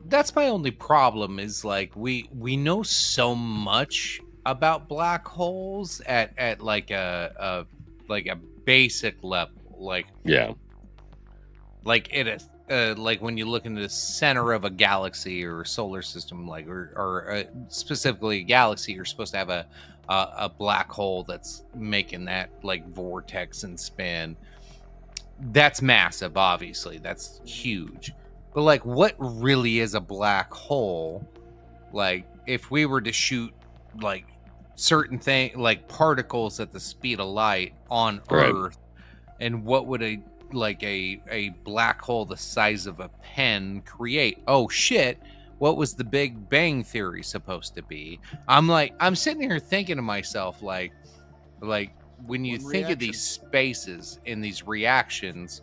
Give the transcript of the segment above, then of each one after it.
That's my only problem is like we know so much about black holes at like a basic level, Yeah. like it is like when you look into the center of a galaxy or a solar system, like or specifically a galaxy, you're supposed to have a black hole that's making that like vortex and spin. That's massive, obviously. That's huge. But like what really is a black hole? Like if we were to shoot like certain thing like particles at the speed of light on Right. Earth, and what would a black hole the size of a pen create? Oh shit, what was the Big Bang Theory supposed to be? I'm sitting here thinking to myself like when you One think of these reaction. spaces and these reactions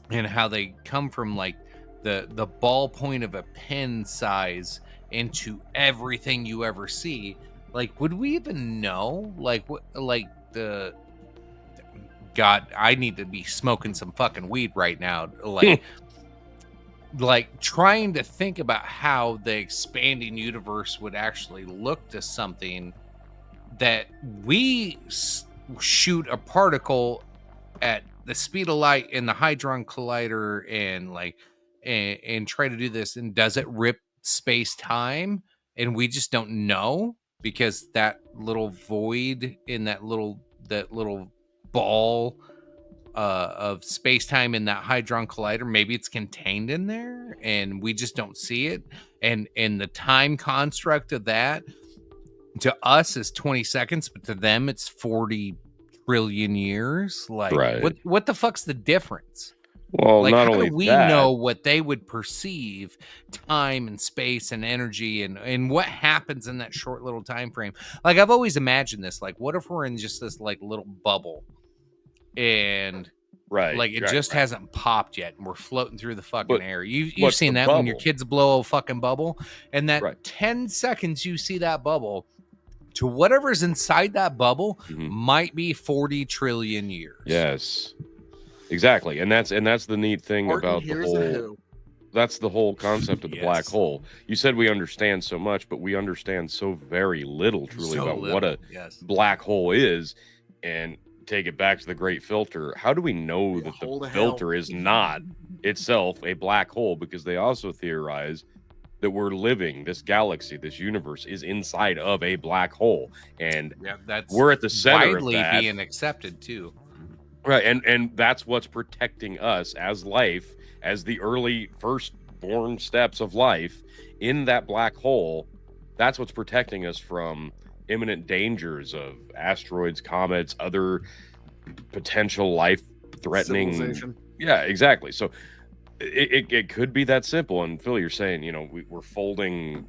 and how they come from like the ballpoint of a pen size into everything you ever see, like would we even know like what like the god, I need to be smoking some fucking weed right now, like trying to think about how the expanding universe would actually look to something that shoot a particle at the speed of light in the Hadron Collider and and try to do this, and does it rip space time? And we just don't know because that little void in that little ball of space time in that Hadron Collider, maybe it's contained in there and we just don't see it. And the time construct of that to us is 20 seconds, but to them it's 40 trillion years. Like Right. what the fuck's the difference? Well, Like not how do only we that, know what they would perceive time and space and energy and what happens in that short little time frame? Like I've always imagined this, like what if we're in just this like little bubble and right, like it right, just right. hasn't popped yet and we're floating through the fucking But air. You've what's the seen that when your bubble? kids blow a fucking bubble, and that Right. 10 seconds you see that bubble to whatever's inside that bubble Mhm. might be 40 trillion years. Yes. Exactly. And that's the neat thing Horton, about the here's a whole who. that's the whole concept of the black Yes. hole. You said we understand so much, but we understand so very little truly So about what little. a Yes. black hole is. And take it back to the great filter. How do we know Be a that the hole to hell. filter is not itself a black hole? Because they also theorize that we're living, this galaxy, this universe is inside of a black hole. And Yeah, that's we're at the center of widely that. being accepted too. Right, and that's what's protecting us as life, as the early firstborn steps of life in that black hole. That's what's protecting us from imminent dangers of asteroids, comets, other potential life-threatening. Civilization. Yeah, exactly. So it could be that simple. And Phil, you're saying, we're folding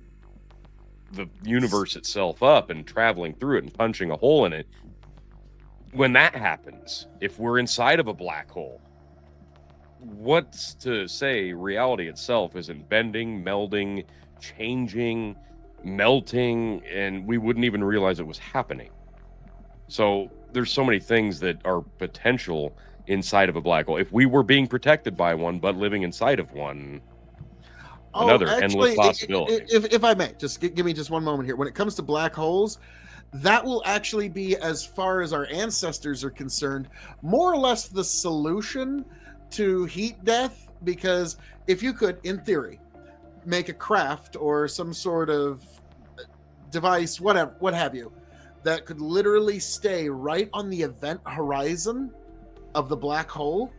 the universe itself up and traveling through it and punching a hole in it. When that happens, if we're inside of a black hole, what's to say reality itself isn't bending, melding, changing, melting, and we wouldn't even realize it was happening? So there's so many things that are potential inside of a black hole. If we were being protected by one, but living inside of one, Oh, another endless actually, possibility. if I may, just give me just one moment here. When it comes to black holes, that will actually be, as far as our ancestors are concerned, more or less the solution to heat death. Because if you could, in theory, make a craft or some sort of device, whatever, what have you, that could literally stay right on the event horizon of the black hole,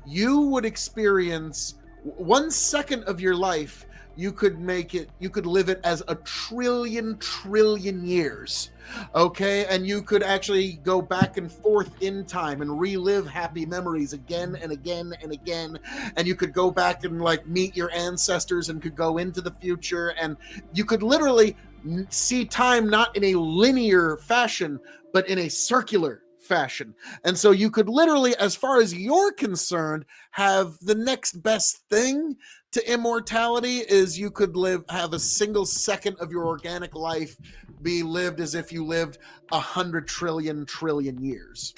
you would experience 1 second of your life. You could live it as a trillion years. Okay. And you could actually go back and forth in time and relive happy memories again and again and again. And you could go back and like meet your ancestors and could go into the future. And you could literally see time not in a linear fashion, but in a circular fashion. And so you could literally, as far as you're concerned, have the next best thing to immortality is you could have a single second of your organic life be lived as if you lived 100 trillion years.